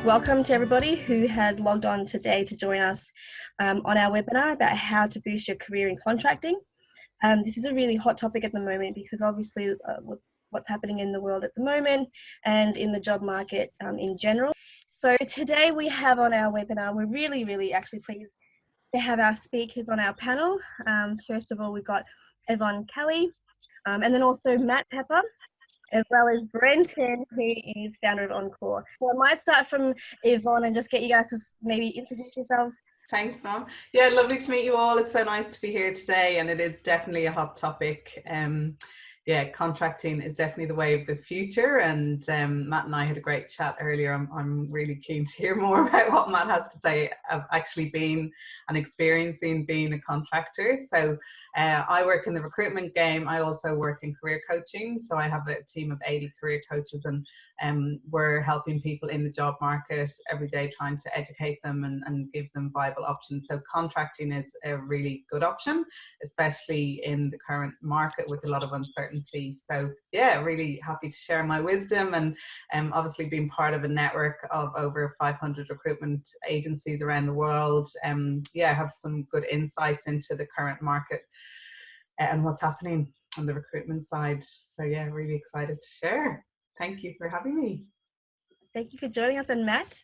Welcome to everybody who has logged on today to join us on our webinar about how to boost your career in contracting. This is a really hot topic at the moment because obviously with what's happening in the world at the moment and in the job market in general. So today we have on our webinar, we're really actually pleased to have our speakers on our panel. First of all, we've got Yvonne Kelly and then also Matt Pepper, as well as Brenton, who is founder of Oncore. So I might start from Yvonne and just get you guys to maybe introduce yourselves. Thanks, Mom. Yeah, lovely to meet you all. It's so nice to be here today, and it is definitely a hot topic. Yeah, contracting is definitely the way of the future, and Matt and I had a great chat earlier. I'm really keen to hear more about what Matt has to say of actually being and experiencing being a contractor. So I work in the recruitment game. I also work in career coaching. So I have a team of 80 career coaches, and we're helping people in the job market every day, trying to educate them and give them viable options. So contracting is a really good option, especially in the current market with a lot of uncertainty. So yeah, really happy to share my wisdom, and obviously being part of a network of over 500 recruitment agencies around the world. Yeah, have some good insights into the current market and what's happening on the recruitment side. So yeah, really excited to share. Thank you for having me. Thank you for joining us. And Matt?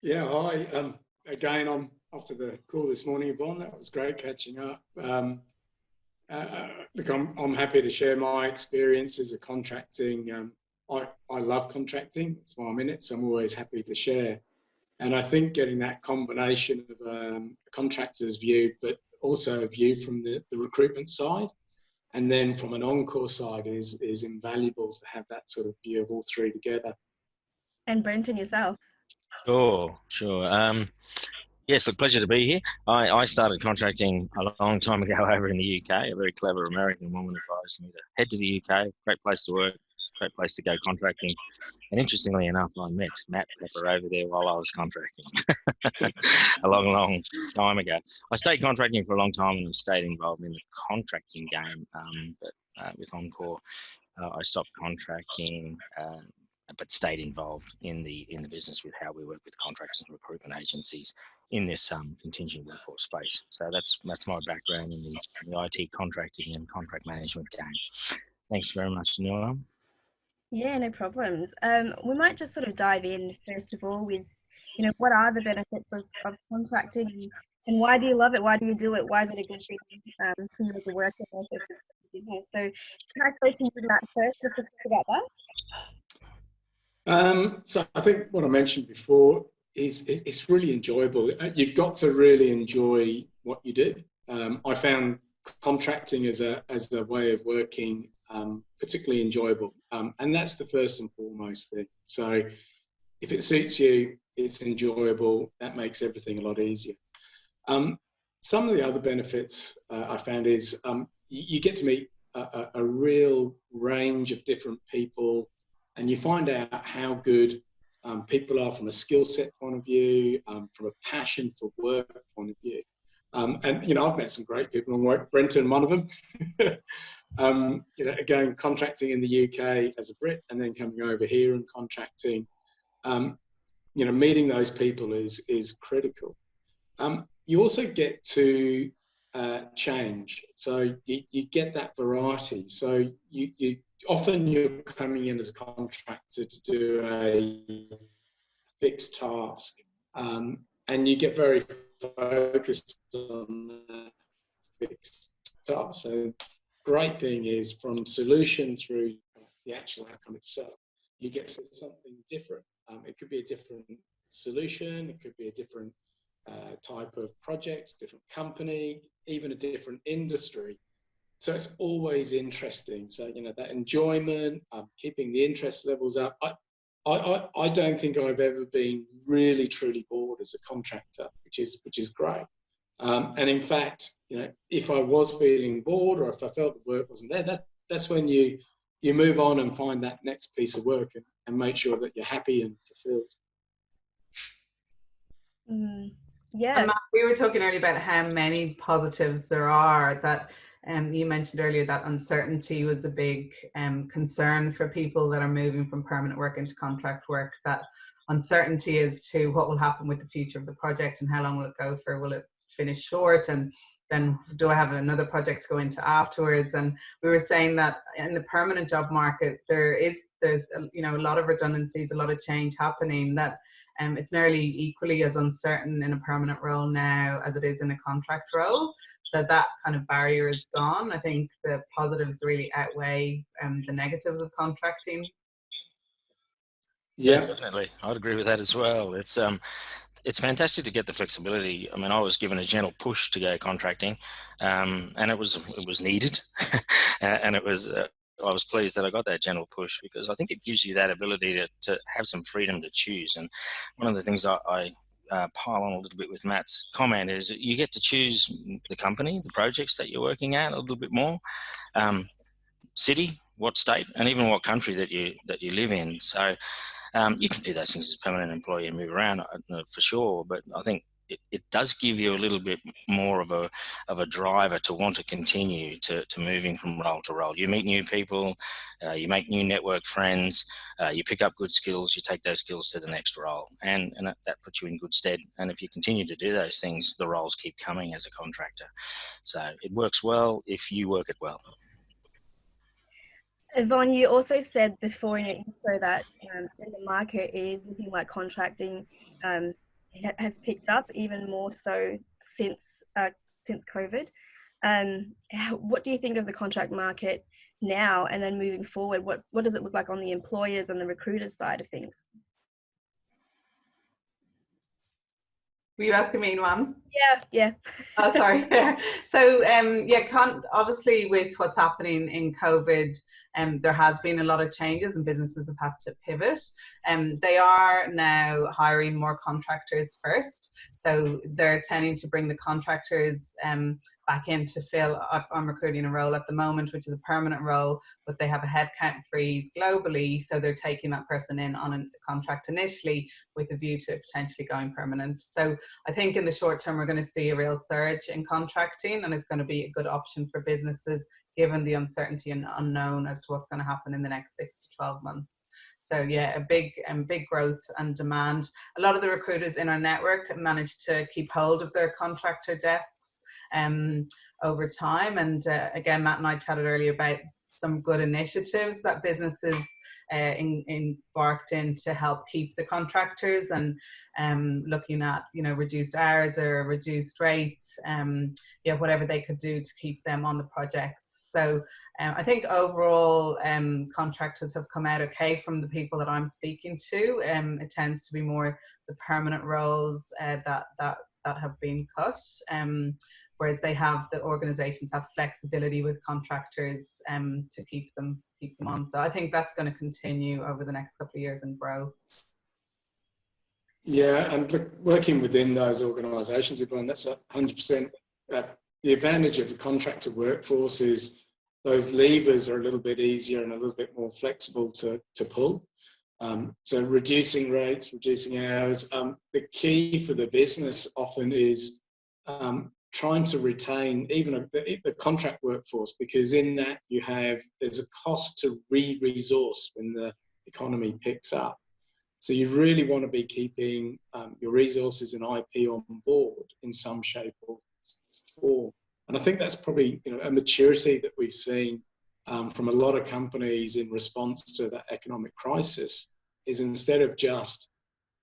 Yeah, hi. Again, I'm after the call this morning, Yvonne. That was great catching up. Look, I'm happy to share my experiences of contracting. I love contracting. That's why I'm in it. So I'm always happy to share. And I think getting that combination of a contractor's view, but also a view from the recruitment side, and then from an Oncore side is invaluable to have that sort of view of all three together. And Brenton, yourself? Sure. Yes, a pleasure to be here. I started contracting a long time ago over in the UK. A very clever American woman advised me to head to the UK. Great place to work, great place to go contracting. And interestingly enough, I met Matt Pepper over there while I was contracting a long time ago. I stayed contracting for a long time and stayed involved in the contracting game. But with Oncore, I stopped contracting. But stayed involved in the business with how we work with contractors and recruitment agencies in this contingent workforce space. So that's my background in the IT contracting and contract management game. Thanks very much, Neil. Yeah, no problems. We might just sort of dive in first of all with, what are the benefits of contracting, and why do you love it? Why do you do it? Why is it a good thing for you as a worker and also for the business? So can I go to you, Matt, first, just to talk about that? So I think what I mentioned before is it's really enjoyable. You've got to really enjoy what you do. I found contracting as a way of working particularly enjoyable, and that's the first and foremost thing. So if it suits you, it's enjoyable. That makes everything a lot easier. Some of the other benefits I found is you get to meet a real range of different people. And you find out how good people are from a skill set point of view, from a passion for work point of view. And, I've met some great people on work, Brenton, one of them. Again, contracting in the UK as a Brit and then coming over here and contracting, meeting those people is critical. You also get to change. So you get that variety. So you often you're coming in as a contractor to do a fixed task, and you get very focused on that fixed task. So great thing is from solution through the actual outcome itself, you get to something different. It could be a different solution, it could be a different type of project, different company, even a different industry. So it's always interesting. So, that enjoyment, keeping the interest levels up. I don't think I've ever been really, truly bored as a contractor, which is great. And in fact, if I was feeling bored or if I felt the work wasn't there, that's when you move on and find that next piece of work and make sure that you're happy and fulfilled. Yeah. And Matt, we were talking earlier about how many positives there are that you mentioned earlier that uncertainty was a big concern for people that are moving from permanent work into contract work, that uncertainty as to what will happen with the future of the project and how long will it go for. Will it finish short, and then do I have another project to go into afterwards? And we were saying that in the permanent job market, there's a lot of redundancies, a lot of change happening, that it's nearly equally as uncertain in a permanent role now as it is in a contract role. So that kind of barrier is gone. I think the positives really outweigh the negatives of contracting. Yeah, definitely. I'd agree with that as well. It's fantastic to get the flexibility. I mean, I was given a gentle push to go contracting, and it was needed, and it was. I was pleased that I got that gentle push, because I think it gives you that ability to have some freedom to choose. And one of the things I pile on a little bit with Matt's comment is you get to choose the company, the projects that you're working at a little bit more, city, what state, and even what country that you live in. So you can do those things as a permanent employee and move around for sure, but I think it does give you a little bit more of a driver to want to continue to moving from role to role. You meet new people, you make new network friends, you pick up good skills, you take those skills to the next role, and that puts you in good stead. And if you continue to do those things, the roles keep coming as a contractor. So it works well if you work it well. Yvonne, you also said before in your intro that in the market is looking like contracting has picked up even more so since COVID. What do you think of the contract market now, and then moving forward? What does it look like on the employers and the recruiters side of things? Were you asking me, Noam? Yeah. Oh, sorry. So, obviously with what's happening in COVID, there has been a lot of changes and businesses have had to pivot. They are now hiring more contractors first. So they're tending to bring the contractors back in to fill. I'm recruiting a role at the moment, which is a permanent role, but they have a headcount freeze globally. So they're taking that person in on a contract initially with a view to potentially going permanent. So I think in the short term, we're going to see a real surge in contracting, and it's going to be a good option for businesses given the uncertainty and unknown as to what's going to happen in the next 6 to 12 months. So yeah, a big growth and demand. A lot of the recruiters in our network managed to keep hold of their contractor desks over time. And again, Matt and I chatted earlier about some good initiatives that businesses embarked in to help keep the contractors, and looking at reduced hours or reduced rates, whatever they could do to keep them on the projects. So I think overall contractors have come out okay from the people that I'm speaking to. It tends to be more the permanent roles that have been cut, whereas the organizations have flexibility with contractors to keep them on. So I think that's going to continue over the next couple of years and grow. Yeah, and look, working within those organisations, Yvonne, that's 100%. The advantage of the contractor workforce is those levers are a little bit easier and a little bit more flexible to pull. So reducing rates, reducing hours. The key for the business often is trying to retain even the contract workforce, because in that there's a cost to resource when the economy picks up. So you really want to be keeping your resources and IP on board in some shape or form. And I think that's probably a maturity that we've seen from a lot of companies in response to that economic crisis, is instead of just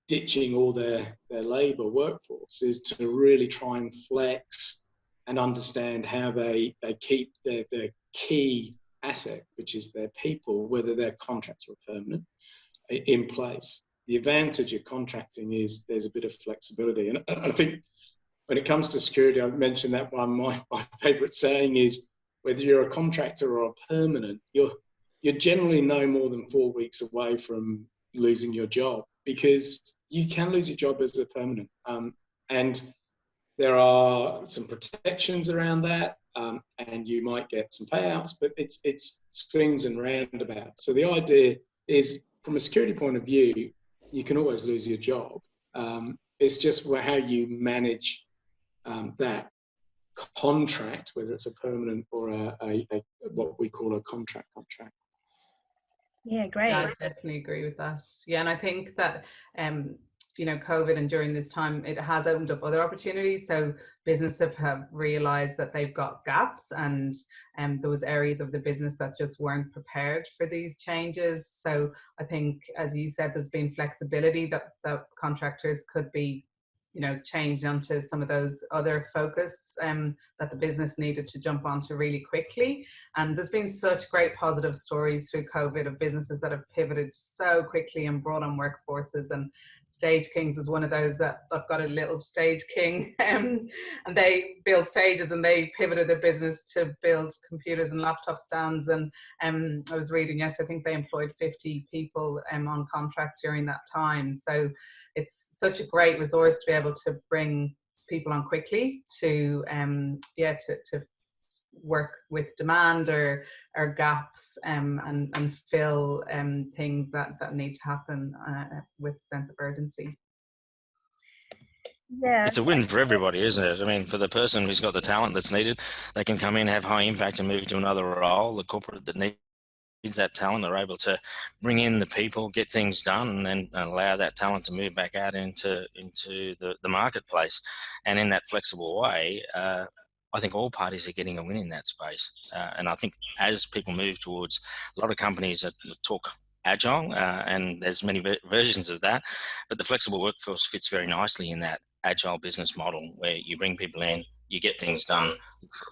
ditching all their labour workforce, is to really try and flex and understand how they keep their key asset, which is their people, whether they're contracts or permanent, in place. The advantage of contracting is there's a bit of flexibility. And I think when it comes to security, I mentioned that one. My favourite saying is, whether you're a contractor or a permanent, you're generally no more than 4 weeks away from losing your job, because you can lose your job as a permanent. And there are some protections around that, and you might get some payouts, but it's swings and roundabouts. So the idea is, from a security point of view, you can always lose your job. It's just how you manage that. contract, whether it's a permanent or a what we call a contract. Yeah, great. Yeah, I definitely agree with that. Yeah, and I think that you know, COVID and during this time, it has opened up other opportunities. So businesses have realized that they've got gaps, and there was areas of the business that just weren't prepared for these changes. So I think, as you said, there's been flexibility that contractors could be, you know, changed onto some of those other focus that the business needed to jump onto really quickly. And there's been such great positive stories through COVID of businesses that have pivoted so quickly and brought on workforces. And Stage Kings is one of those that I've got a little Stage King, and they build stages, and they pivoted their business to build computers and laptop stands. And I was reading yesterday, I think they employed 50 people on contract during that time. So it's such a great resource to be able to bring people on quickly to to work with demand or gaps and fill things that need to happen with a sense of urgency. Yeah, It's a win for everybody, isn't it? I mean, for the person who's got the talent that's needed, they can come in, have high impact, and move to another role. The corporate that needs that talent, they're able to bring in the people, get things done, and then allow that talent to move back out into the marketplace. And in that flexible way, I think all parties are getting a win in that space. And I think as people move towards, a lot of companies that talk Agile, and there's many versions of that, but the flexible workforce fits very nicely in that Agile business model where you bring people in, you get things done,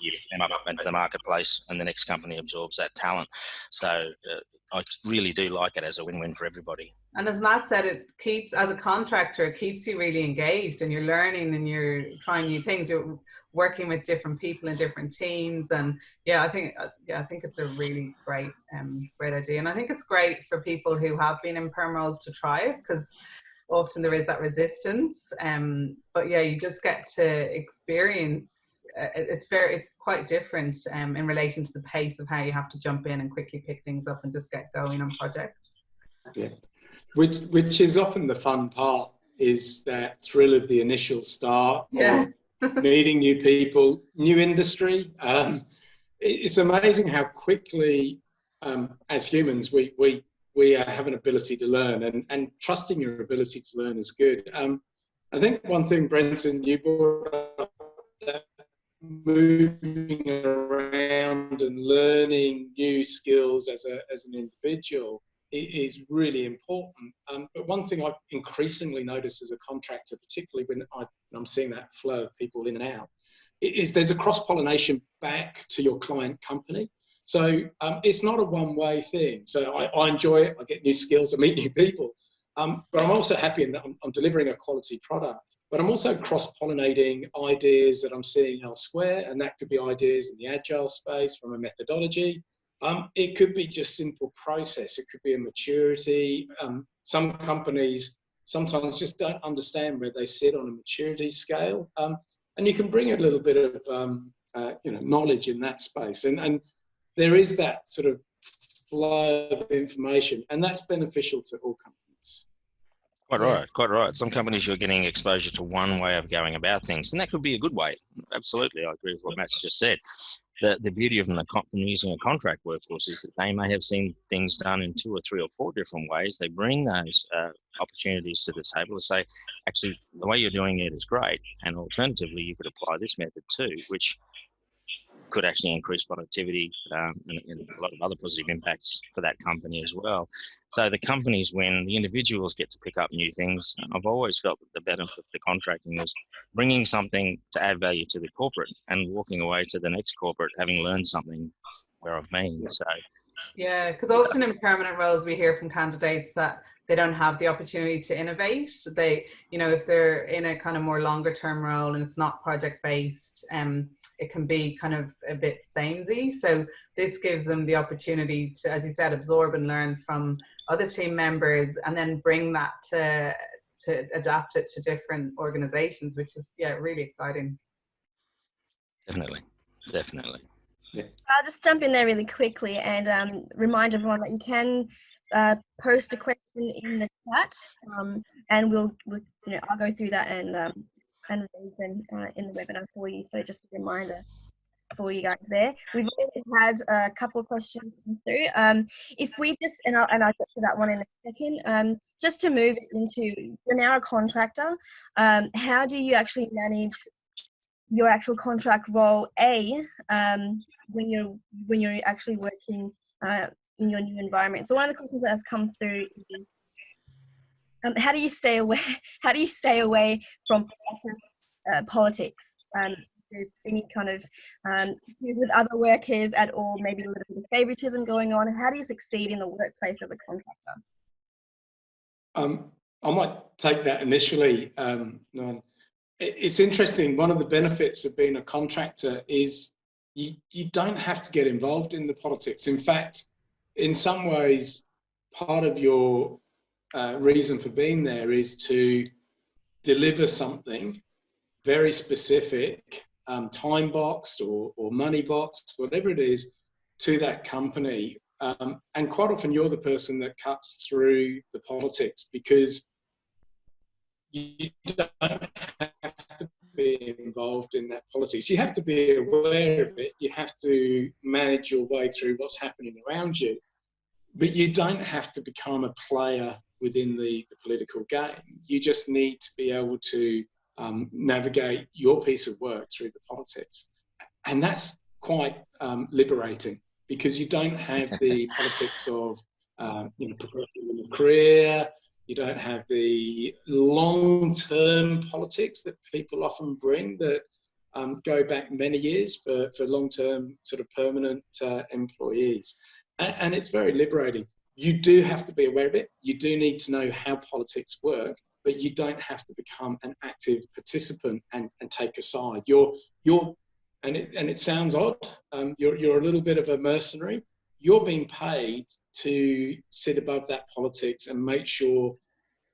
you fit them up into the marketplace, and the next company absorbs that talent. So I really do like it as a win-win for everybody. And as Matt said, it keeps, as a contractor, it keeps you really engaged, and you're learning and you're trying new things. You're working with different people in different teams, and I think it's a really great idea. And I think it's great for people who have been in perm roles to try it, because often there is that resistance. But yeah, you just get to experience. It's quite different in relation to the pace of how you have to jump in and quickly pick things up and just get going on projects. Yeah, which is often the fun part, is that thrill of the initial start. Yeah. Meeting new people, new industry. It's amazing how quickly, as humans, we have an ability to learn, and trusting your ability to learn is good. I think one thing, Brenton, you brought up, that moving around and learning new skills as an individual is really important. But one thing I've increasingly noticed as a contractor, particularly when I'm seeing that flow of people in and out, is there's a cross-pollination back to your client company. So it's not a one-way thing. So I enjoy it, I get new skills, I meet new people. But I'm also happy in that I'm delivering a quality product. But I'm also cross-pollinating ideas that I'm seeing elsewhere, and that could be ideas in the Agile space from a methodology. It could be just simple process. It could be a maturity. Some companies sometimes just don't understand where they sit on a maturity scale. And you can bring a little bit of knowledge in that space. And there is that sort of flow of information, and that's beneficial to all companies. Quite right. Some companies, you're getting exposure to one way of going about things, and that could be a good way. Absolutely, I agree with what Matt's just said. The beauty of them using a contract workforce is that they may have seen things done in 2 or 3 or 4 different ways. They bring those opportunities to the table to say, actually, the way you're doing it is great, and alternatively, you could apply this method too, which could actually increase productivity and a lot of other positive impacts for that company as well. So the companies, when the individuals get to pick up new things, I've always felt that the benefit of the contracting was bringing something to add value to the corporate and walking away to the next corporate having learned something where I've been. So yeah, because often in permanent roles we hear from candidates that they don't have the opportunity to innovate. They, if they're in a kind of more longer term role and it's not project based, it can be kind of a bit samey. So this gives them the opportunity to, as you said, absorb and learn from other team members, and then bring that to adapt it to different organizations, which is really exciting. Definitely. Yeah. I'll just jump in there really quickly and remind everyone that you can post a question in the chat, and we'll I'll go through that and and reason in the webinar for you. So just a reminder for you guys there. We've already had a couple of questions come through. If we just, and I'll get to that one in a second, just to move it into, you're now a contractor. How do you actually manage your actual contract role, when you're actually working in your new environment? So one of the questions that has come through is, how do you stay away? How do you stay away from office politics? There's any kind of issues with other workers at all, maybe a little bit of favoritism going on. How do you succeed in the workplace as a contractor? I might take that initially. It's interesting. One of the benefits of being a contractor is you don't have to get involved in the politics. In fact, in some ways, part of your reason for being there is to deliver something very specific, time boxed or money boxed, whatever it is, to that company. And quite often you're the person that cuts through the politics, because you don't have to be involved in that politics. You have to be aware of it. You have to manage your way through what's happening around you. But you don't have to become a player within the political game. You just need to be able to navigate your piece of work through the politics. And that's quite liberating, because you don't have the politics of progressing in a career. You don't have the long-term politics that people often bring that go back many years for long-term sort of permanent employees. And it's very liberating. You do have to be aware of it. You do need to know how politics work, but you don't have to become an active participant and take a side. And it sounds odd. You're a little bit of a mercenary. You're being paid to sit above that politics and make sure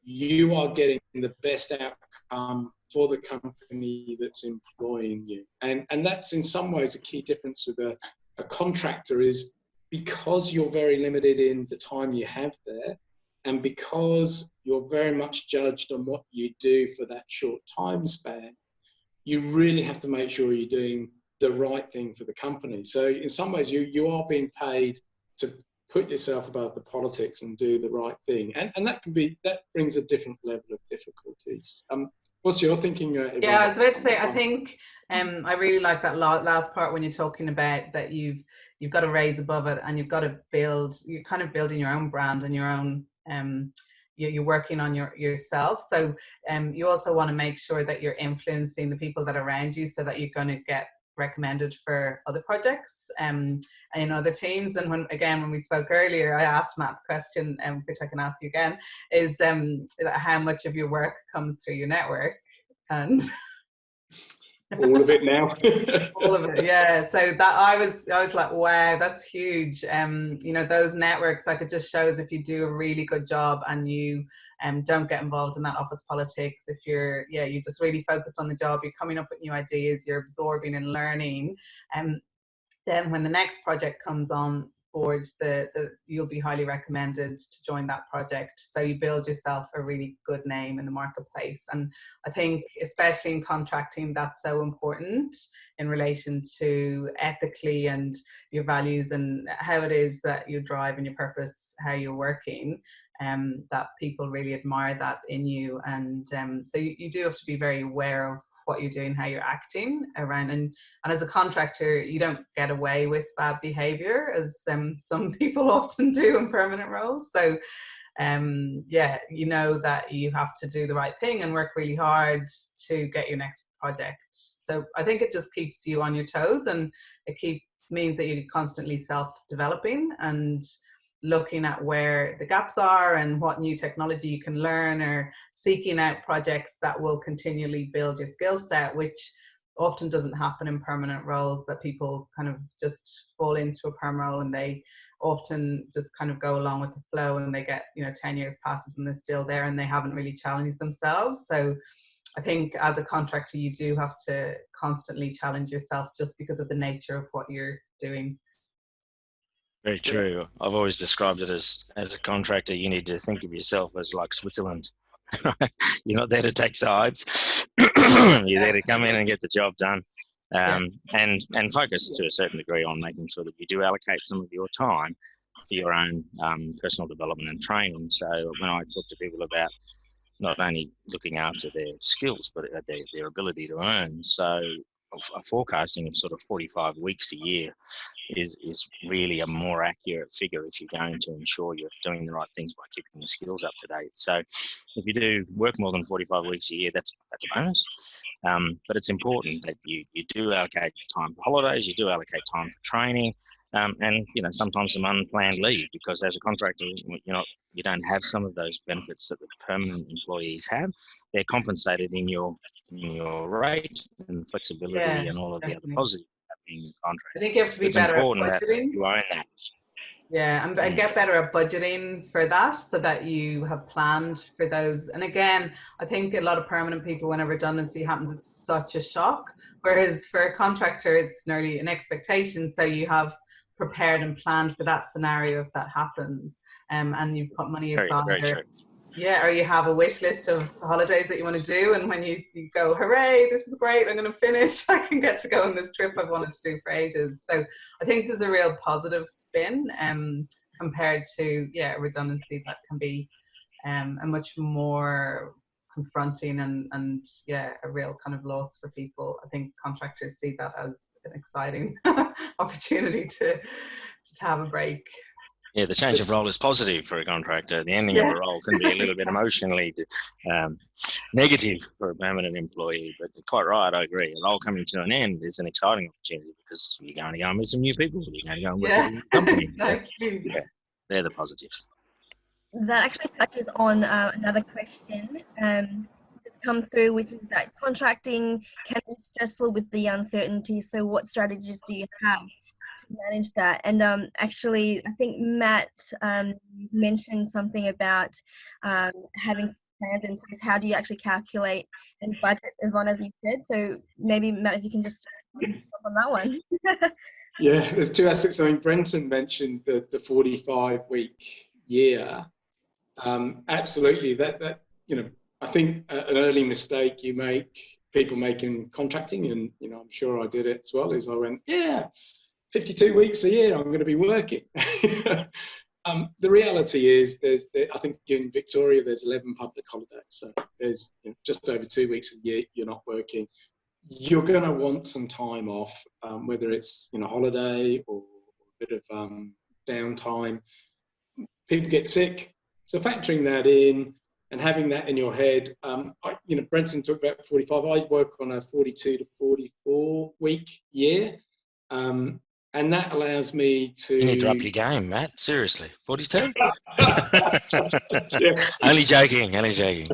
you are getting the best outcome for the company that's employing you. And that's in some ways a key difference with a contractor, is because you're very limited in the time you have there, and because you're very much judged on what you do for that short time span, you really have to make sure you're doing the right thing for the company. So in some ways you are being paid to put yourself above the politics and do the right thing. And that brings a different level of difficulties. What's your thinking? Yeah, I was about to say, I think I really like that last part when you're talking about that you've got to raise above it, and you've got to you're kind of building your own brand and your own, you're working on yourself. So you also want to make sure that you're influencing the people that are around you, so that you're going to get recommended for other projects and in other teams. And when we spoke earlier, I asked Matt the question, which I can ask you again, is how much of your work comes through your network? And all of it now. All of it, yeah. So that I was like, wow, that's huge. Those networks, like, it just shows if you do a really good job and you don't get involved in that office politics, if you're just really focused on the job, you're coming up with new ideas, you're absorbing and learning, then when the next project comes on board, you'll be highly recommended to join that project. So you build yourself a really good name in the marketplace. And I think, especially in contracting, that's so important in relation to ethically and your values and how it is that you drive and your purpose, how you're working, that people really admire that in you. And so you do have to be very aware of what you're doing, how you're acting around, and as a contractor, you don't get away with bad behavior, as some people often do in permanent roles. So you know that you have to do the right thing and work really hard to get your next project. So I think it just keeps you on your toes, and it means that you're constantly self-developing and looking at where the gaps are and what new technology you can learn, or seeking out projects that will continually build your skill set, which often doesn't happen in permanent roles, that people kind of just fall into a perm role and they often just kind of go along with the flow, and they get 10 years passes and they're still there and they haven't really challenged themselves. So I think as a contractor, you do have to constantly challenge yourself, just because of the nature of what you're doing. Very true. I've always described it as a contractor, you need to think of yourself as like Switzerland. You're not there to take sides. You're there to come in and get the job done, Yeah. and focus to a certain degree on making sure that you do allocate some of your time for your own personal development and training. So when I talk to people about not only looking after their skills, but their ability to earn, so a forecasting of sort of 45 weeks a year is really a more accurate figure if you're going to ensure you're doing the right things by keeping your skills up to date. So if you do work more than 45 weeks a year, that's a bonus. But it's important that you do allocate time for holidays, you do allocate time for training, and sometimes some unplanned leave, because as a contractor, you don't have some of those benefits that the permanent employees have. They're compensated in your rate and flexibility and all of the other positives happening in contract. I think you have to be It's better at important that budgeting. you own that. Yeah, and get better at budgeting for that, so that you have planned for those. And again, I think a lot of permanent people, when a redundancy happens, it's such a shock. Whereas for a contractor, it's nearly an expectation. So you have prepared and planned for that scenario if that happens, and you've put money aside. Very true. Yeah, or you have a wish list of holidays that you want to do, and when you go, hooray, this is great, I'm going to finish, I can get to go on this trip I've wanted to do for ages. So I think there's a real positive spin compared to a redundancy that can be a much more confronting and a real kind of loss for people. I think contractors see that as an exciting opportunity to have a break. Yeah, the change of role is positive for a contractor. The ending of a role can be a little bit emotionally negative for a permanent employee. But you're quite right, I agree. A role coming to an end is an exciting opportunity because you're going to go and meet some new people. You're going to go and work with a new company. Exactly. Yeah, they're the positives. That actually touches on another question that's come through, which is that contracting can be stressful with the uncertainty. So what strategies do you have to manage that? And actually, I think Matt mentioned something about having plans in place. How do you actually calculate and budget, Yvonne, as you said? So maybe, Matt, if you can just on that one. Yeah, there's two aspects. I mean, Brenton mentioned the 45-week year. Absolutely, that I think an early mistake people make in contracting, and I'm sure I did it as well, is I went, 52 weeks a year I'm going to be working. The reality is I think in Victoria there's 11 public holidays, so there's just over 2 weeks a year you're not working. You're going to want some time off, whether it's holiday or a bit of downtime. People get sick, so factoring that in and having that in your head. Brenton talked about 45. I work on a 42 to 44 week year. And that allows me to... You need to up your game, Matt. Seriously. 42? Yeah. Only joking. The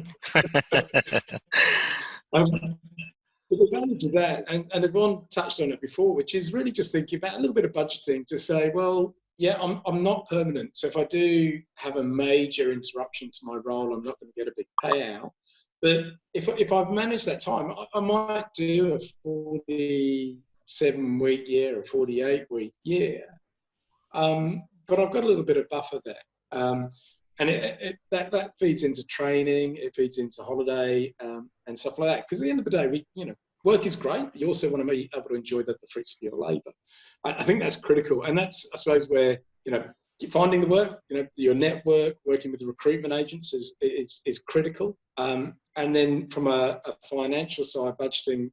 advantage of that, and Yvonne touched on it before, which is really just thinking about a little bit of budgeting to say, well, I'm not permanent. So if I do have a major interruption to my role, I'm not going to get a big payout. But if I've managed that time, I might do a 47-week year, a 48-week year, but I've got a little bit of buffer there, and that feeds into training, it feeds into holiday and stuff like that. Because at the end of the day, work is great, but you also want to be able to enjoy the fruits of your labour. I think that's critical, and that's, I suppose, where finding the work, your network, working with the recruitment agents is critical, and then from a financial side, budgeting,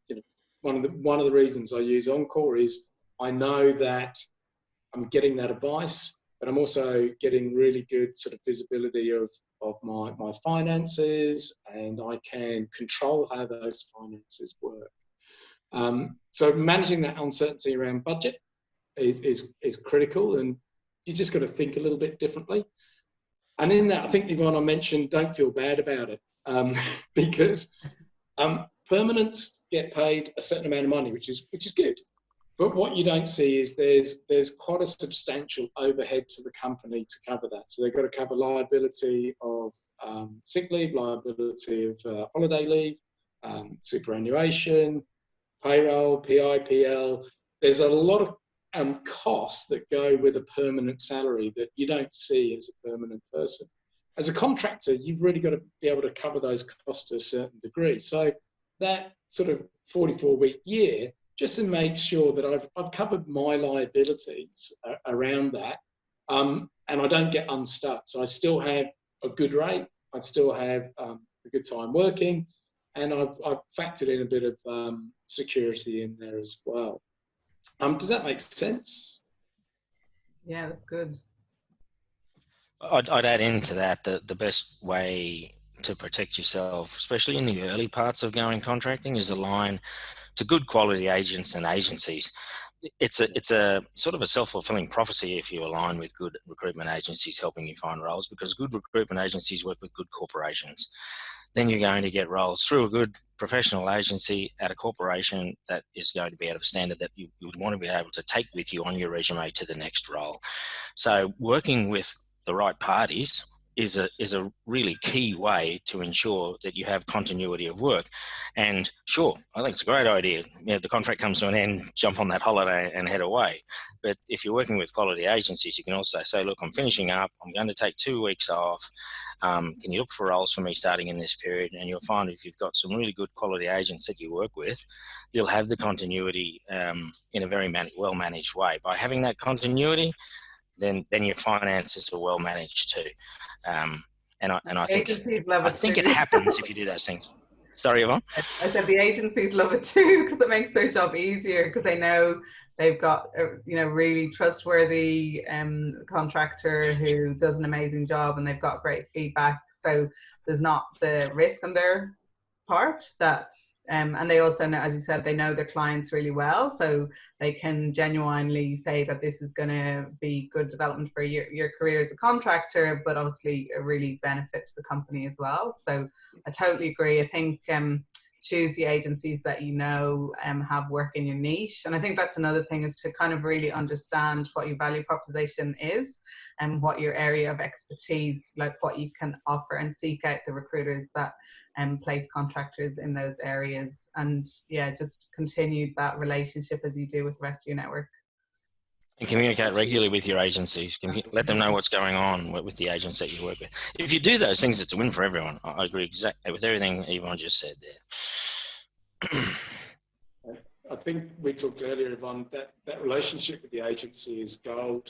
one of the reasons I use Oncore is I know that I'm getting that advice, but I'm also getting really good sort of visibility of my finances, and I can control how those finances work. So managing that uncertainty around budget is critical, and you just got to think a little bit differently. And in that, I think Yvonne, I mentioned, don't feel bad about it, because permanents get paid a certain amount of money, which is good. But what you don't see is there's quite a substantial overhead to the company to cover that. So they've got to cover liability of sick leave, liability of holiday leave, superannuation, payroll, PIPL. There's a lot of costs that go with a permanent salary that you don't see as a permanent person. As a contractor, you've really got to be able to cover those costs to a certain degree. So that sort of 44-week year, just to make sure that I've covered my liabilities around that, and I don't get unstuck. So I still have a good rate, I still have a good time working, and I've factored in a bit of security in there as well. Does that make sense? Yeah, that's good. I'd add into that the best way to protect yourself, especially in the early parts of going contracting, is align to good quality agents and agencies. It's a sort of a self-fulfilling prophecy if you align with good recruitment agencies helping you find roles, because good recruitment agencies work with good corporations. Then you're going to get roles through a good professional agency at a corporation that is going to be out of standard that you would want to be able to take with you on your resume to the next role. So working with the right parties is a really key way to ensure that you have continuity of work. And sure, I think it's a great idea. You know, the contract comes to an end, jump on that holiday and head away. But if you're working with quality agencies, you can also say, look, I'm finishing up. I'm going to take 2 weeks off. Can you look for roles for me starting in this period? And you'll find if you've got some really good quality agents that you work with, you'll have the continuity in a very well-managed way. By having that continuity, then your finances are well managed too. And I think it happens if you do those things. Sorry, Yvonne? I said the agencies love it too, because it makes their job easier, because they know they've got a really trustworthy contractor who does an amazing job, and they've got great feedback. So there's not the risk on their part that and they also know, as you said, they know their clients really well, so they can genuinely say that this is going to be good development for your career as a contractor, but obviously a really benefit to the company as well. So I totally agree. I think choose the agencies that have work in your niche, and I think that's another thing, is to kind of really understand what your value proposition is and what your area of expertise, like what you can offer, and seek out the recruiters that place contractors in those areas, and just continue that relationship as you do with the rest of your network. And communicate regularly with your agencies. Let them know what's going on with the agents that you work with. If you do those things, it's a win for everyone. I agree exactly with everything Yvonne just said there. I think we talked earlier, Yvonne, that relationship with the agency is gold,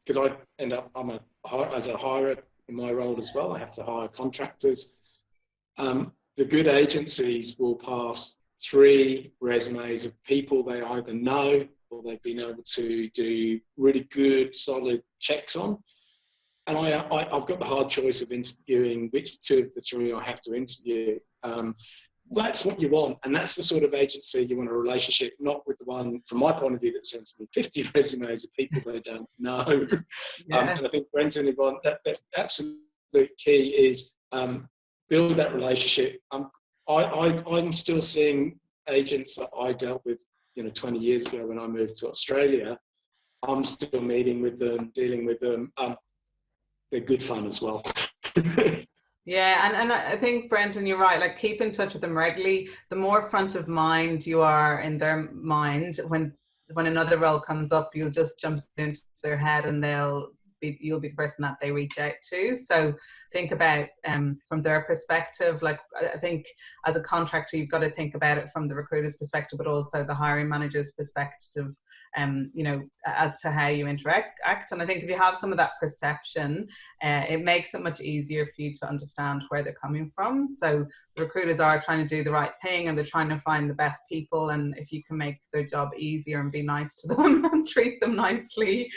because I end up, as a hirer in my role as well, I have to hire contractors. The good agencies will pass 3 resumes of people they either know or they've been able to do really good, solid checks on. And I've got the hard choice of interviewing which 2 of the 3 I have to interview. That's what you want, and that's the sort of agency you want a relationship, not with the one, from my point of view, that sends me 50 resumes of people they don't know. And I think Brent and Yvonne, that absolute key is build that relationship. I'm still seeing agents that I dealt with 20 years ago when I moved to Australia. I'm still meeting with them, dealing with them. They're good fun as well. Yeah, and I think, Brendan, you're right. Like, keep in touch with them regularly. The more front of mind you are in their mind, when another role comes up, you'll just jump into their head, and you'll be the person that they reach out to. So think about from their perspective. Like, I think as a contractor, you've got to think about it from the recruiter's perspective, but also the hiring manager's perspective, as to how you interact. And I think if you have some of that perception, it makes it much easier for you to understand where they're coming from. So the recruiters are trying to do the right thing, and they're trying to find the best people. And if you can make their job easier and be nice to them and treat them nicely,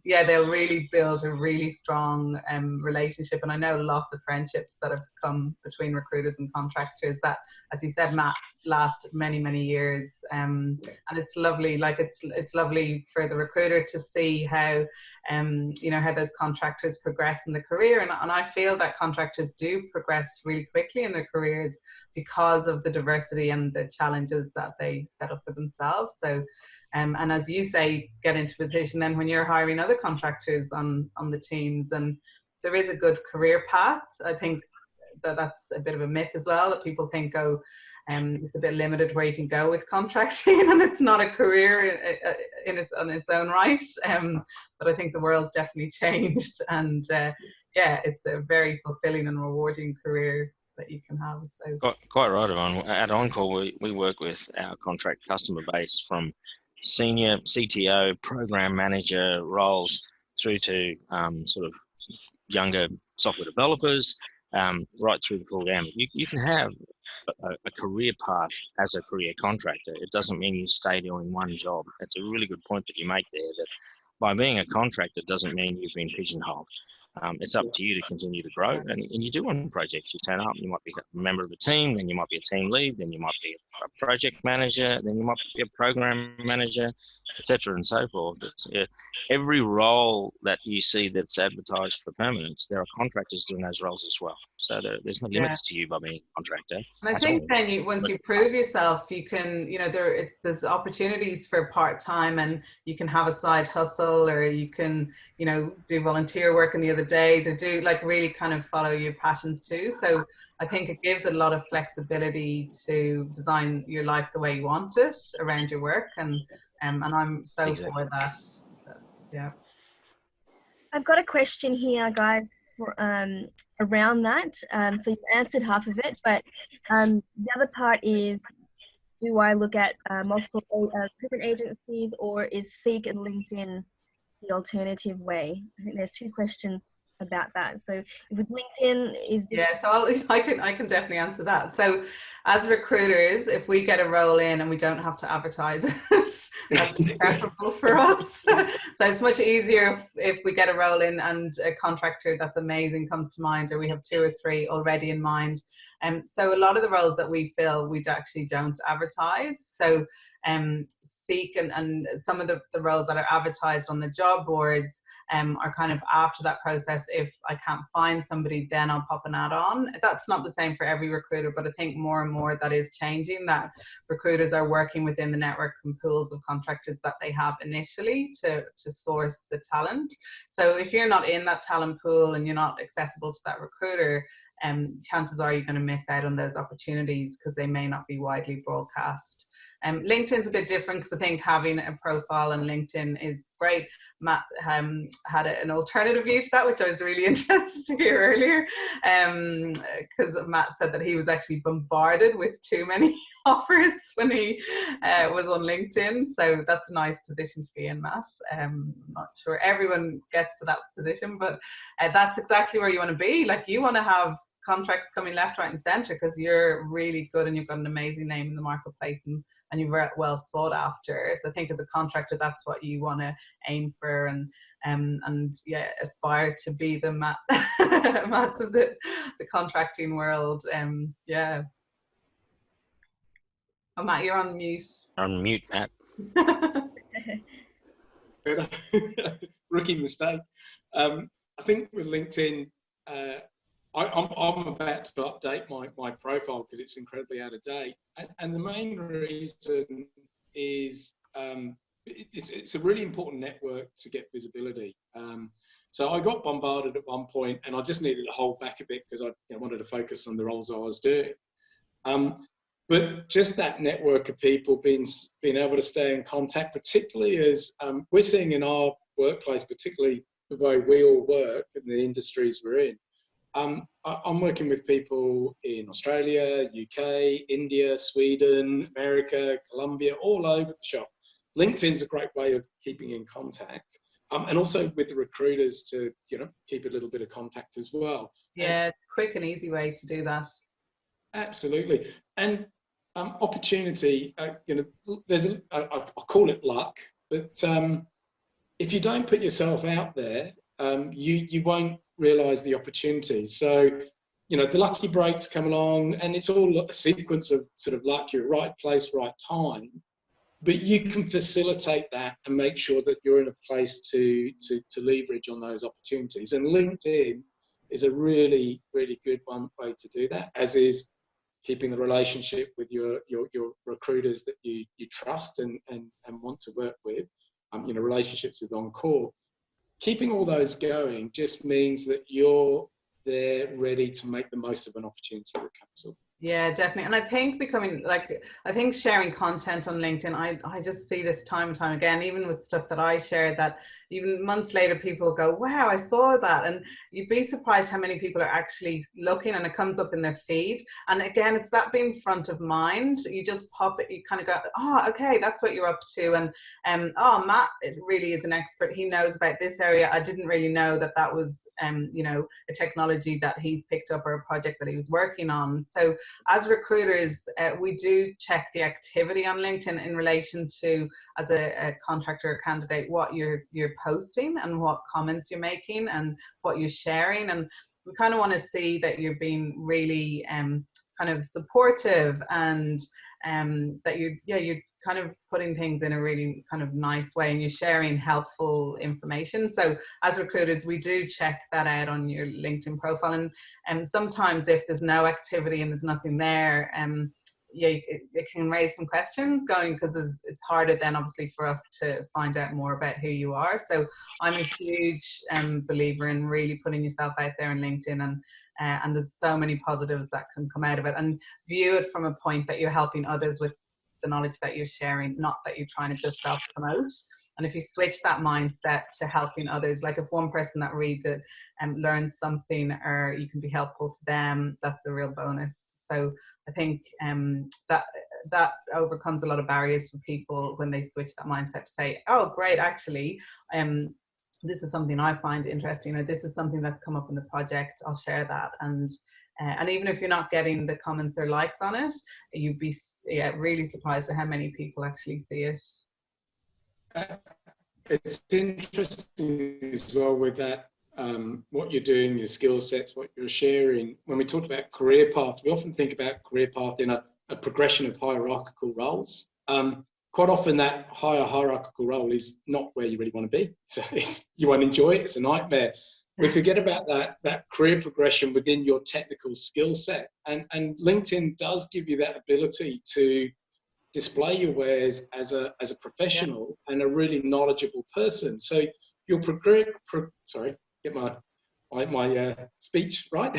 they'll really build a really strong relationship. And I know lots of friendships that have come between recruiters and contractors that, as you said, Matt, last many, many years. And it's lovely. Like, it's lovely for the recruiter to see how, how those contractors progress in the career. And I feel that contractors do progress really quickly in their careers because of the diversity and the challenges that they set up for themselves. So, and as you say, get into position then when you're hiring other contractors on the teams, and there is a good career path. I think that's a bit of a myth as well, that people think, it's a bit limited where you can go with contracting, and it's not a career on its own right. But I think the world's definitely changed, and it's a very fulfilling and rewarding career that you can have. So quite right, Yvonne. At Oncore, we work with our contract customer base from senior CTO, program manager roles through to sort of younger software developers, right through the full gamut. You can have a career path as a career contractor. It doesn't mean you stay doing one job. That's a really good point that you make there, that by being a contractor doesn't mean you've been pigeonholed. It's up to you to continue to grow, and you do on projects. You turn up, you might be a member of a team, then you might be a team lead, then you might be a project manager, then you might be a program manager, etc., and so forth. Every role that you see that's advertised for permanence, there are contractors doing those roles as well. So there's no limits to you by being a contractor. And I think then once you prove yourself, you can, there's opportunities for part-time, and you can have a side hustle, or you can, do volunteer work in the other days, or do really kind of follow your passions too. So I think it gives a lot of flexibility to design your life the way you want it around your work. And I'm so for that. Yeah. I've got a question here, guys, for around that. So you've answered half of it, but the other part is, do I look at multiple recruitment agencies, or is Seek and LinkedIn the alternative way? I think there's two questions about that. So with LinkedIn, is this... Yeah, so I can definitely answer that. So as recruiters, if we get a role in and we don't have to advertise it, that's preferable for us. So it's much easier if we get a role in and a contractor that's amazing comes to mind, or we have 2 or 3 already in mind. So a lot of the roles that we fill, we actually don't advertise. So Seek and some of the roles that are advertised on the job boards are kind of after that process. If I can't find somebody, then I'll pop an ad on. That's not the same for every recruiter, but I think more and more that is changing, that recruiters are working within the networks and pools of contractors that they have initially to source the talent. So if you're not in that talent pool and you're not accessible to that recruiter, chances are you're going to miss out on those opportunities because they may not be widely broadcast. LinkedIn's a bit different, because I think having a profile on LinkedIn is great. Matt had an alternative view to that, which I was really interested to hear earlier, because Matt said that he was actually bombarded with too many offers when he was on LinkedIn. So that's a nice position to be in, Matt. I'm not sure everyone gets to that position, but that's exactly where you want to be. You want to have contracts coming left, right, and center, because you're really good and you've got an amazing name in the marketplace, and you're well sought after. So I think as a contractor, that's what you want to aim for, and yeah, aspire to be the Matts of the contracting world. Yeah. Oh, Matt, you're on mute. On mute, Matt. Rookie mistake. I think with LinkedIn, I'm about to update my profile because it's incredibly out of date, and the main reason is it's a really important network to get visibility. So I got bombarded at one point, and I just needed to hold back a bit because I wanted to focus on the roles I was doing. But just that network of people being able to stay in contact, particularly as we're seeing in our workplace, particularly the way we all work and the industries we're in. I'm working with people in Australia, UK, India, Sweden, America, Colombia, all over the shop. LinkedIn's a great way of keeping in contact, and also with the recruiters to keep a little bit of contact as well. Yeah, quick and easy way to do that. Absolutely. And opportunity, there's I call it luck, but if you don't put yourself out there, you won't realize the opportunity. So the lucky breaks come along, and it's all a sequence of sort of luck. You're right place, right time, but you can facilitate that and make sure that you're in a place to leverage on those opportunities. And LinkedIn is a really, really good way to do that, as is keeping the relationship with your recruiters that you trust and want to work with, relationships with Oncore. Keeping all those going just means that you're there ready to make the most of an opportunity that comes up. Yeah, definitely. And I think I think sharing content on LinkedIn, I just see this time and time again, even with stuff that I share, that even months later, people go, wow, I saw that. And you'd be surprised how many people are actually looking, and it comes up in their feed. And again, it's that being front of mind. You just pop it, you kind of go, oh, okay, that's what you're up to. And oh, Matt really is an expert. He knows about this area. I didn't really know that that was, you know, a technology that he's picked up, or a project that he was working on. So as recruiters, we do check the activity on LinkedIn in relation to, as a contractor or candidate, what you're posting and what comments you're making and what you're sharing. And we kind of want to see that you're being really kind of supportive, and that you're kind of putting things in a really kind of nice way, and you're sharing helpful information. So as recruiters, we do check that out on your LinkedIn profile. And sometimes if there's no activity and there's nothing there, yeah, it can raise some questions going, because it's harder then obviously for us to find out more about who you are. So I'm a huge believer in really putting yourself out there on LinkedIn, and there's so many positives that can come out of it, and view it from a point that you're helping others with the knowledge that you're sharing, not that you're trying to just self-promote. And if you switch that mindset to helping others, like if one person that reads it and learns something, or you can be helpful to them, that's a real bonus. So I think that overcomes a lot of barriers for people when they switch that mindset to say, oh, great, actually, this is something I find interesting, or this is something that's come up in the project, I'll share that. And even if you're not getting the comments or likes on it, you'd be really surprised at how many people actually see it. It's interesting as well with that, what you're doing, your skill sets, what you're sharing. When we talk about career path, we often think about career path in a progression of hierarchical roles. Quite often that higher hierarchical role is not where you really want to be. So you won't enjoy it, it's a nightmare. We forget about that career progression within your technical skill set. And LinkedIn does give you that ability to display your wares as a professional, yeah, and a really knowledgeable person. So your sorry, get my speech right.